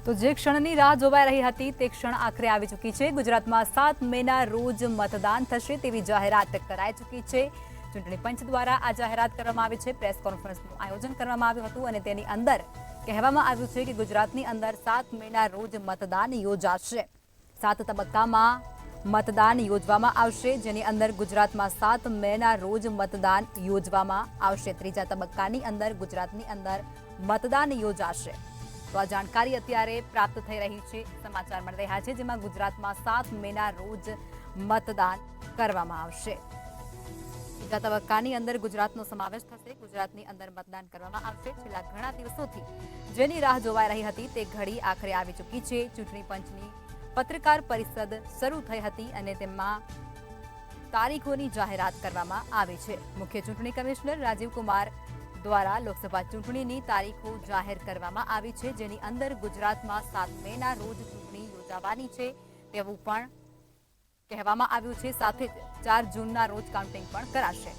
તો જે ક્ષણની રાહ જોવાઈ રહી હતી તે ક્ષણ આખરે આવી ચૂકી છે। ગુજરાતમાં 7 મેના રોજ મતદાન થશે તેવી જાહેરાત કરાઈ ચૂકી છે। ચૂંટણી પંચ દ્વારા આ જાહેરાત કરવામાં આવી છે। પ્રેસ કોન્ફરન્સનું આયોજન કરવામાં આવ્યું હતું અને તેની અંદર કહેવામાં આવ્યું છે કે ગુજરાતની અંદર 7 મેના રોજ મતદાન યોજાશે। 7 તબક્કામાં મતદાન યોજવામાં આવશે, જેની અંદર ગુજરાતમાં 7 મેના રોજ મતદાન યોજવામાં આવશે। ત્રીજા તબક્કાની અંદર ગુજરાતની અંદર મતદાન યોજાશે। તો આ જાણકારી અત્યારે પ્રાપ્ત થઈ રહી છે, સમાચાર મળી રહ્યા છે, જેમાં ગુજરાતમાં 7 મેના રોજ મતદાન કરવામાં આવશે। બીજા તબક્કાની અંદર ગુજરાતનો સમાવેશ થશે। ગુજરાતની અંદર મતદાન કરવામાં આવશે। છેલ્લા ઘણા દિવસોથી જેની રાહ જોવાઈ રહી હતી તે ઘડી આખરે આવી ચૂકી છે। ચૂંટણી પંચની પત્રકાર પરિષદ શરૂ થઈ હતી અને તેમાં તારીખોની જાહેરાત કરવામાં આવી છે। મુખ્ય ચૂંટણી કમિશનર રાજીવ કુમાર દ્વારા લોકસભા ચૂંટણીની તારીખો જાહેર કરવામાં આવી છે, જેની અંદર ગુજરાતમાં 7 મેના રોજ ચૂંટણી યોજાવાની છે તેવું પણ કહેવામાં આવ્યું છે। સાથે જ 4 જૂનના રોજ કાઉન્ટિંગ પણ કરાશે।